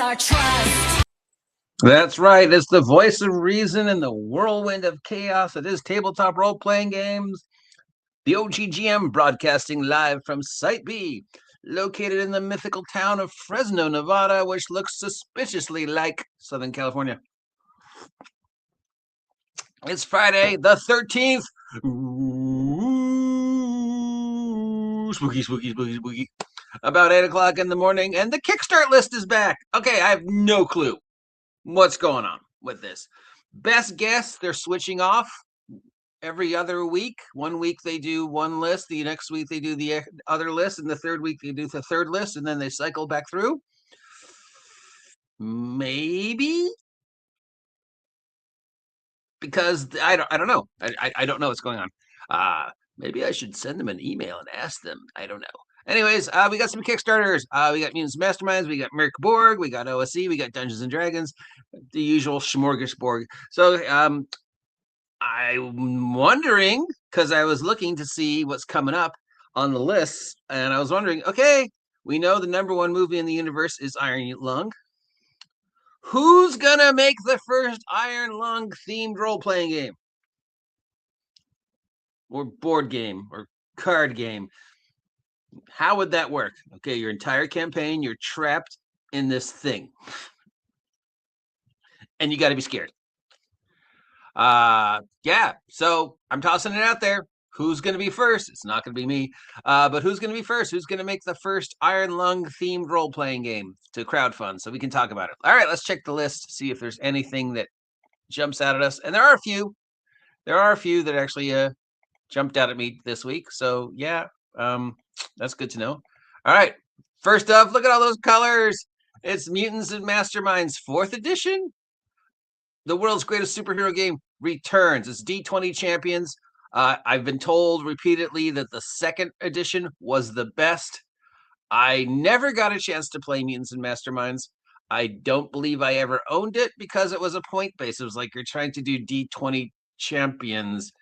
our trust. That's right. It's the voice of reason in the whirlwind of chaos. It is tabletop role-playing games. The oggm broadcasting live from Site B, located in the mythical town of Fresno, Nevada, which looks suspiciously like Southern California. It's Friday the 13th. Ooh, spooky, spooky, spooky, spooky. About 8 o'clock in the morning, and the Kickstart list is back. Okay, I have no clue what's going on with this. Best guess, they're switching off every other week. One week they do one list, the next week they do the other list, and the third week they do the third list, and then they cycle back through. Maybe, because I don't know. I don't know what's going on. Maybe I should send them an email and ask them. I don't know. Anyways, we got some Kickstarters. We got Mutants Masterminds, we got Morkborg, we got OSE, we got Dungeons and Dragons, the usual smorgasbord. So I'm wondering, because I was looking to see what's coming up on the list, and I was wondering, okay, we know the #1 movie in the universe is Iron Lung. Who's gonna make the first Iron Lung themed role-playing game? Or board game, or card game? How would that work? Okay, your entire campaign, you're trapped in this thing. And you got to be scared. Yeah, so I'm tossing it out there. Who's going to be first? It's not going to be me. But who's going to be first? Who's going to make the first Iron Lung themed role-playing game to crowdfund so we can talk about it? All right, let's check the list, see if there's anything that jumps out at us. And there are a few. There are a few that actually jumped out at me this week. So yeah, that's good to know. All right, first up, look at all those colors. It's Mutants and Masterminds 4th edition. The world's greatest superhero game returns. It's D20 Champions. I've been told repeatedly that the 2nd edition was the best. I never got a chance to play Mutants and Masterminds. I don't believe I ever owned it because it was a point base. It was like you're trying to do D20 Champions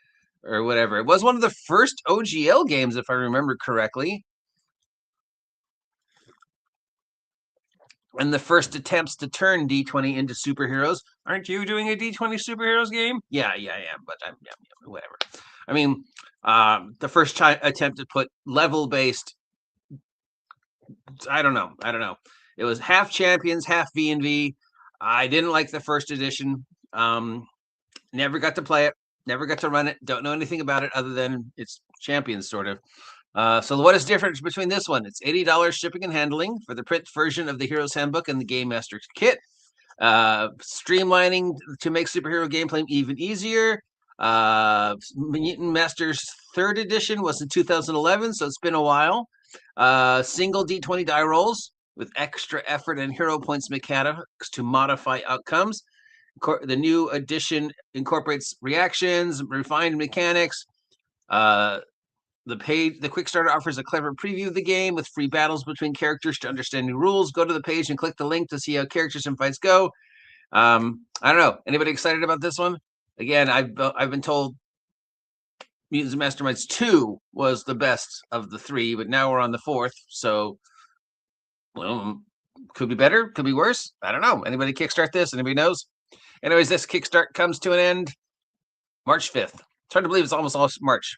or whatever. It was one of the first OGL games, if I remember correctly. And the first attempts to turn D20 into superheroes. Aren't you doing a D20 superheroes game? Yeah, I am, but I'm whatever. I mean, the first attempt to put level-based, I don't know. It was half champions, half V&V. I didn't like the 1st edition. Never got to play it. Never got to run it. Don't know anything about it other than it's champions, sort of. So what is different between this one? It's $80 shipping and handling for the print version of the Hero's Handbook and the Game Master's Kit. Streamlining to make superhero gameplay even easier. Mutant Masters 3rd edition was in 2011, so it's been a while. Single D20 die rolls with extra effort and hero points mechanics to modify outcomes. The new edition incorporates reactions, refined mechanics. The Quickstarter offers a clever preview of the game with free battles between characters to understand new rules. Go to the page and click the link to see how characters and fights go. I don't know. Anybody excited about this one? Again, I've been told Mutants and Masterminds 2 was the best of the 3, but now we're on the 4th. So, well, could be better, could be worse. I don't know. Anybody kickstart this? Anybody knows? Anyways, this Kickstart comes to an end March 5th. It's hard to believe it's almost all March.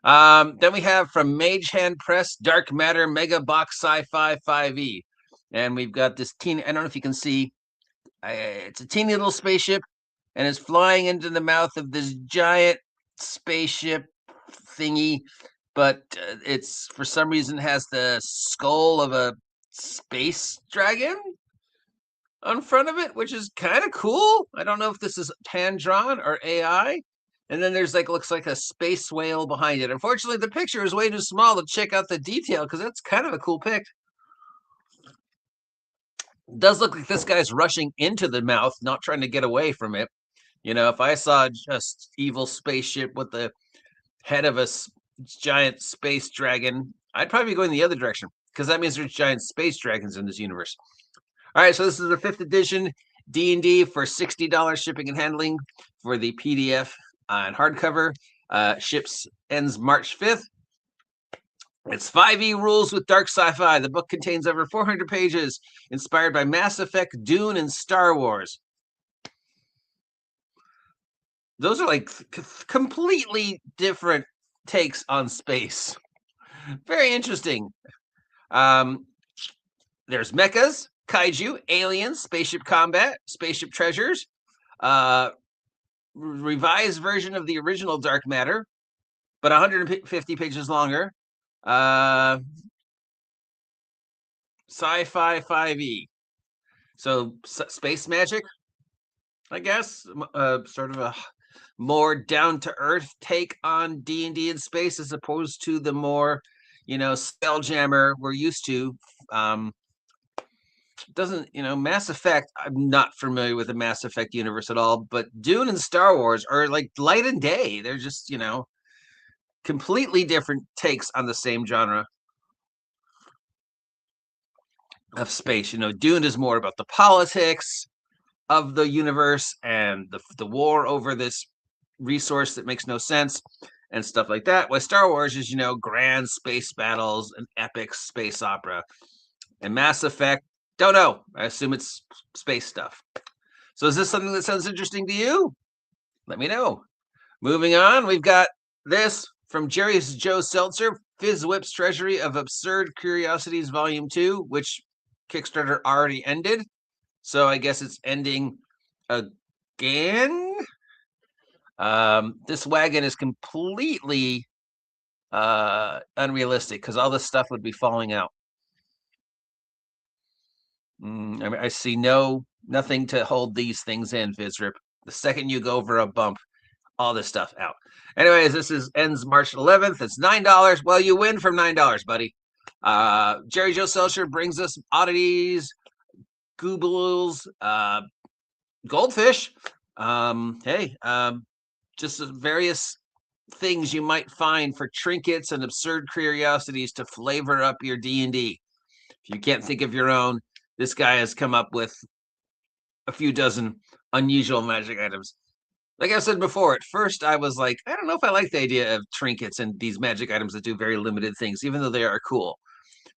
Then we have from Mage Hand Press, Dark Matter Mega Box Sci-Fi 5e. And we've got this teeny, I don't know if you can see, it's a teeny little spaceship, and it's flying into the mouth of this giant spaceship thingy, but it's, for some reason, has the skull of a space dragon on front of it, which is kind of cool. I don't know if this is hand-drawn or AI. And then there's looks like a space whale behind it. Unfortunately, the picture is way too small to check out the detail because that's kind of a cool pic. It does look like this guy's rushing into the mouth, not trying to get away from it. You know, if I saw just evil spaceship with the head of a giant space dragon, I'd probably be going the other direction because that means there's giant space dragons in this universe. All right, so this is the 5th edition D&D for $60 shipping and handling for the PDF and hardcover. Ships ends March 5th. It's 5e rules with dark sci-fi. The book contains over 400 pages, inspired by Mass Effect, Dune, and Star Wars. Those are like completely different takes on space. Very interesting. There's mechas, kaiju, aliens, spaceship combat, spaceship treasures, revised version of the original Dark Matter, but 150 pages longer. Sci-fi 5e. So space magic, I guess, sort of a more down-to-earth take on D&D in space as opposed to the more, spelljammer we're used to. Doesn't, Mass Effect, I'm not familiar with the Mass Effect universe at all, but Dune and Star Wars are like light and day. They're just, completely different takes on the same genre of space. Dune is more about the politics of the universe and the war over this resource that makes no sense and stuff like that. While Star Wars is, grand space battles and epic space opera. And Mass Effect, don't know. I assume it's space stuff. So is this something that sounds interesting to you? Let me know. Moving on, we've got this from Jerry's Joe Seltzer, Fizz Whip's Treasury of Absurd Curiosities Volume 2, which Kickstarter already ended. So I guess it's ending again. This wagon is completely unrealistic because all this stuff would be falling out. I see nothing to hold these things in, Fizzrip. The second you go over a bump, all this stuff out. Anyways, this ends March 11th. It's $9. Well, you win from $9, buddy. Jerry Joe Seltzer brings us oddities, goobles, goldfish. Just various things you might find for trinkets and absurd curiosities to flavor up your D&D. If you can't think of your own, this guy has come up with a few dozen unusual magic items. Like I said before, at first I was like, I don't know if I like the idea of trinkets and these magic items that do very limited things, even though they are cool.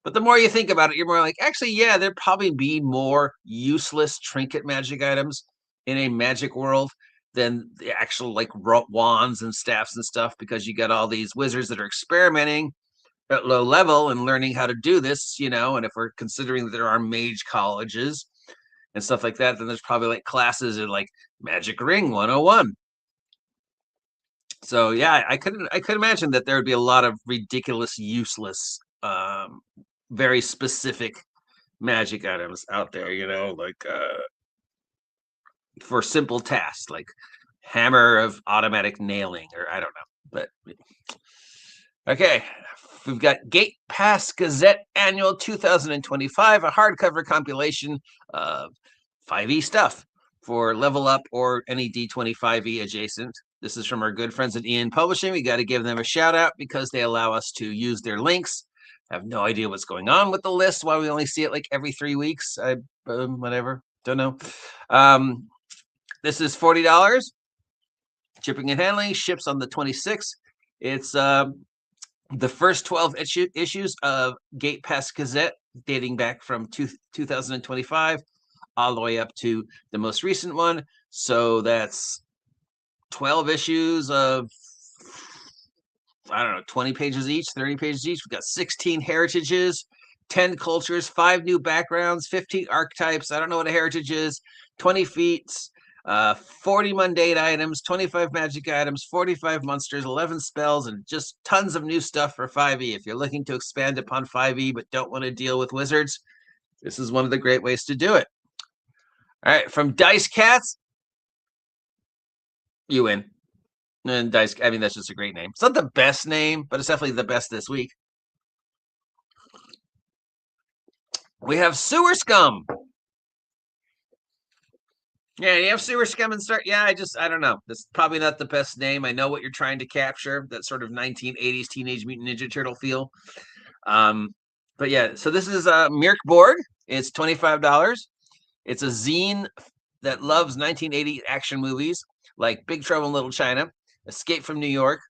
But the more you think about it, you're more like, actually, yeah, there'd probably be more useless trinket magic items in a magic world than the actual like wands and staffs and stuff, because you got all these wizards that are experimenting at low level and learning how to do this, and if we're considering that there are mage colleges and stuff like that, then there's probably like classes in like Magic Ring 101. So yeah, I could imagine that there would be a lot of ridiculous, useless, very specific magic items out there, like for simple tasks like hammer of automatic nailing, or I don't know. But okay, we've got Gate Pass Gazette Annual 2025, a hardcover compilation of 5e stuff for level up or any D25e adjacent. This is from our good friends at Ian Publishing. We got to give them a shout out because they allow us to use their links. I have no idea what's going on with the list, why we only see it like every 3 weeks. Whatever, don't know. This is $40. Shipping and handling, ships on the 26th. It's the first 12 issues of Gate Pass Gazette, dating back from 2025 all the way up to the most recent one. So that's 12 issues of, I don't know, 20 pages each, 30 pages each. We've got 16 heritages, 10 cultures, 5 new backgrounds, 15 archetypes. I don't know what a heritage is, 20 feats, 40 mundane items, 25 magic items, 45 monsters, 11 spells, and just tons of new stuff for 5e. If you're looking to expand upon 5e but don't want to deal with wizards, this is one of the great ways to do it. All right, from Dice Cats, you win. And Dice, I mean, that's just a great name. It's not the best name, but it's definitely the best this week. We have Sewer Scum. Yeah, you have Sewer Scum and start. Yeah, I don't know. That's probably not the best name. I know what you're trying to capture, that sort of 1980s Teenage Mutant Ninja Turtle feel. But yeah, so this is morkborg. It's $25. It's a zine that loves 1980 action movies like Big Trouble in Little China, Escape from New York,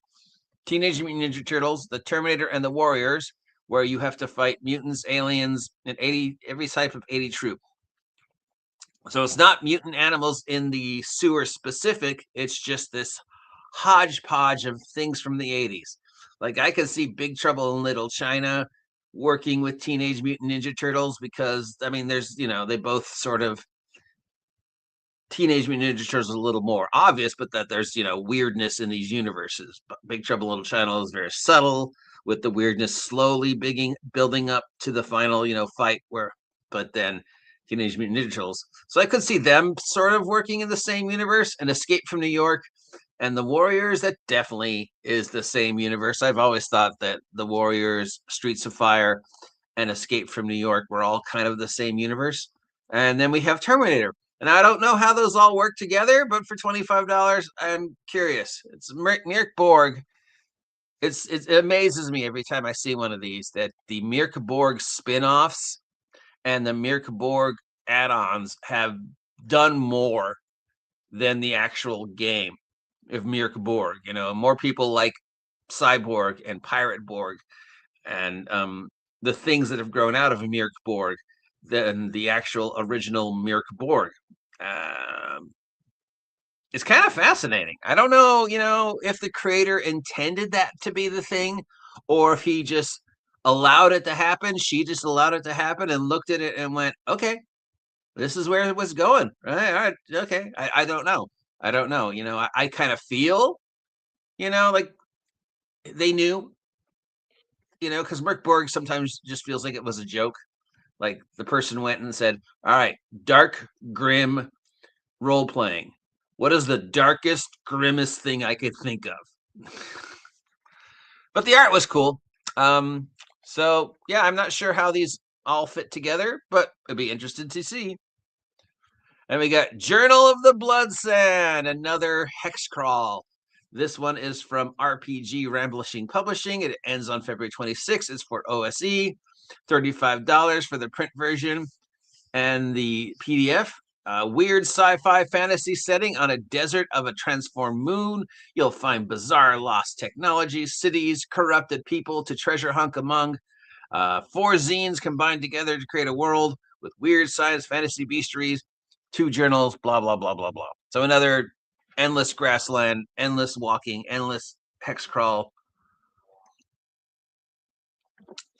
Teenage Mutant Ninja Turtles, The Terminator and the Warriors, where you have to fight mutants, aliens, and every type of 80 troop. So it's not mutant animals in the sewer specific. It's just this hodgepodge of things from the 80s. Like I could see Big Trouble in Little China working with Teenage Mutant Ninja Turtles because I mean, there's they both sort of Teenage Mutant Ninja Turtles is a little more obvious, but that there's weirdness in these universes. But Big Trouble in Little China is very subtle with the weirdness slowly building up to the final fight but then Teenage Mutant Ninja Turtles. So I could see them sort of working in the same universe. And Escape from New York and the Warriors, that definitely is the same universe. I've always thought that the Warriors, Streets of Fire, and Escape from New York were all kind of the same universe. And then we have Terminator. And I don't know how those all work together, but for $25, I'm curious. It's morkborg. It amazes me every time I see one of these that the morkborg spin-offs and the morkborg add-ons have done more than the actual game of morkborg. More people like Cyborg and Pirate Borg and the things that have grown out of a morkborg than the actual original morkborg. It's kind of fascinating. I don't know, if the creator intended that to be the thing or if he just allowed it to happen. She just allowed it to happen and looked at it and went, okay, this is where it was going. Right. All right. Okay. I don't know. I don't know. I kind of feel, like they knew, because morkborg sometimes just feels like it was a joke. Like the person went and said, all right, dark, grim role playing. What is the darkest, grimmest thing I could think of? But the art was cool. So yeah, I'm not sure how these all fit together, but I'd be interested to see. And we got Journal of the Blood Sand, another hex crawl. This one is from RPG Ramblishing Publishing. It ends on February 26th. It's for OSE, $35 for the print version and the PDF. Weird sci-fi fantasy setting on a desert of a transformed moon. You'll find bizarre lost technologies, cities, corrupted people to treasure hunt among. 4 zines combined together to create a world with weird science fantasy bestiaries. 2 journals, blah, blah, blah, blah, blah. So another endless grassland, endless walking, endless hex crawl,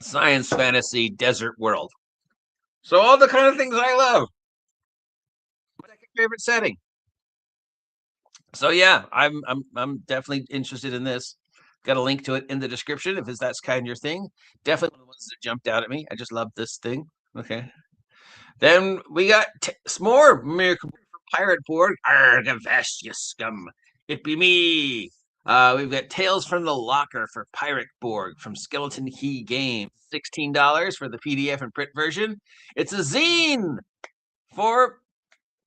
science fantasy desert world. So all the kind of things I love. My second favorite setting. So yeah, I'm definitely interested in this. Got a link to it in the description if that's kind of your thing. Definitely one of the ones that jumped out at me. I just love this thing. Okay. Then we got some more Miracle Pirate Board. Arg, avast you scum. It be me. We've got Tales from the Locker for Pirate Borg from Skeleton Key Games. $16 for the PDF and print version. It's a zine for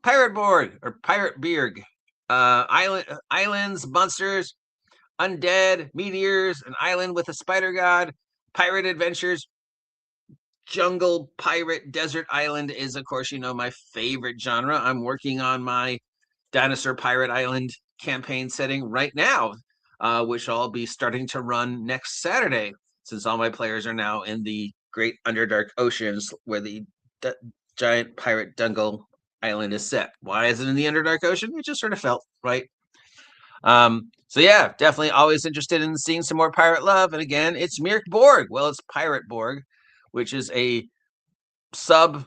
Pirate Borg or Pirate Beard. Islands, monsters, undead, meteors, an island with a spider god, pirate adventures, jungle, pirate, desert island is, of course, my favorite genre. I'm working on my Dinosaur Pirate Island campaign setting right now, which I'll be starting to run next Saturday, since all my players are now in the Great Underdark Oceans, where the giant pirate jungle island is set. Why is it in the Underdark Ocean? It just sort of felt right. So yeah, definitely always interested in seeing some more pirate love. And again, it's morkborg. Well, it's Pirate Borg, which is a child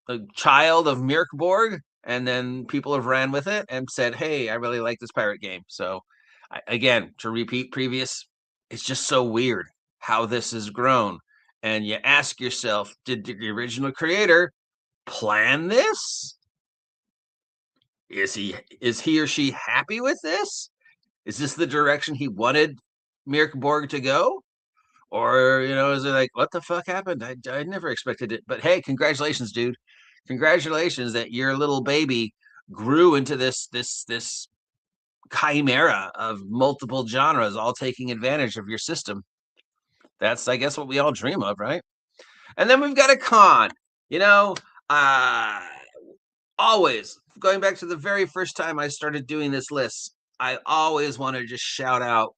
of morkborg. And then people have ran with it and said, hey, I really like this pirate game. So again, to repeat previous, it's just so weird how this has grown. And you ask yourself, did the original creator plan this? Is he or she happy with this? Is this the direction he wanted morkborg to go? Or, is it like, what the fuck happened? I never expected it. But hey, congratulations, dude. Congratulations that your little baby grew into this chimera of multiple genres, all taking advantage of your system. That's, I guess, what we all dream of, right? And then we've got a con. Always, going back to the very first time I started doing this list, I always want to just shout out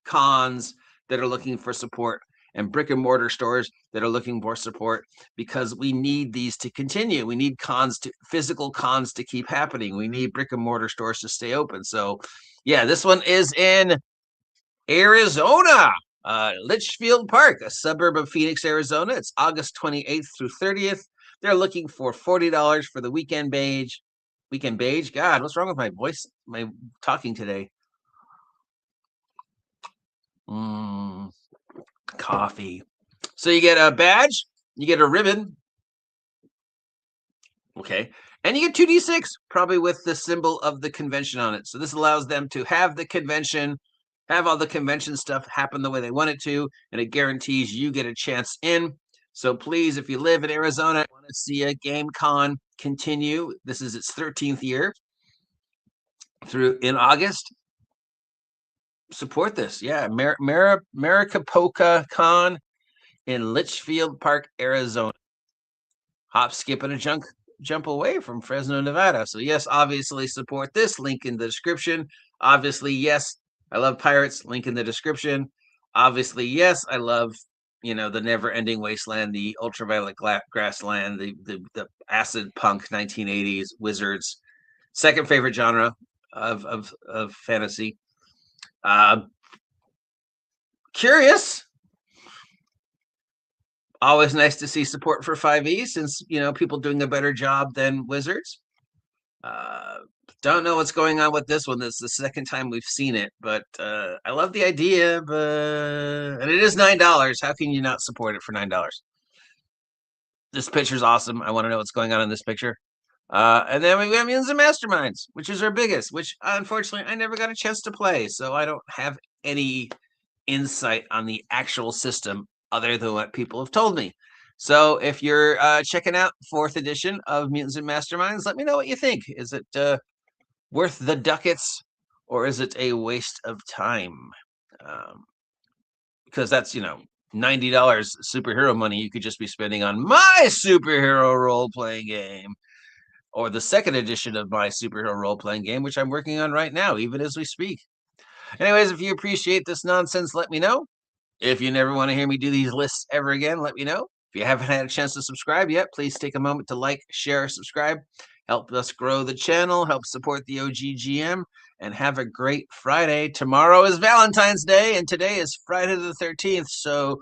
cons that are looking for support. and brick and mortar stores that are looking for support, because we need these to continue. We need physical cons to keep happening. We need brick and mortar stores to stay open. So yeah, this one is in Arizona, Litchfield Park, a suburb of Phoenix, Arizona. It's August 28th through 30th. They're looking for $40 for the weekend beige. Weekend beige? God, what's wrong with my voice? My talking today. Coffee. So you get a badge, you get a ribbon. Okay. And you get 2d6, probably with the symbol of the convention on it. So this allows them to have the convention, have all the convention stuff happen the way they want it to, and it guarantees you get a chance in. So please, if you live in Arizona and want to see a game con continue, this is its 13th year through in August. Support this. Yeah, Maricopa Con in Litchfield Park, Arizona. Hop, skip, and a jump away from Fresno, Nevada. So yes, obviously support this. Link in the description. Obviously, yes, I love pirates. Link in the description. Obviously, yes, I love the never-ending wasteland, the ultraviolet grassland, the acid punk 1980s wizards. Second favorite genre of fantasy. Curious. Always nice to see support for 5e, since people doing a better job than Wizards. Don't know what's going on with this one. This is the second time we've seen it, but I love the idea. And it is $9. How can you not support it for $9? This picture's awesome. I want to know what's going on in this picture. And then we have Mutants and Masterminds, which is our biggest, which unfortunately I never got a chance to play, so I don't have any insight on the actual system other than what people have told me. So if you're checking out 4th edition of Mutants and Masterminds, let me know what you think. Is it worth the ducats, or is it a waste of time? Because that's, $90 superhero money you could just be spending on my superhero role-playing game, or the 2nd edition of my superhero role-playing game, which I'm working on right now, even as we speak. Anyways, if you appreciate this nonsense, let me know. If you never want to hear me do these lists ever again, let me know. If you haven't had a chance to subscribe yet, please take a moment to like, share, subscribe. Help us grow the channel, help support the OGGM, and have a great Friday. Tomorrow is Valentine's Day, and today is Friday the 13th, so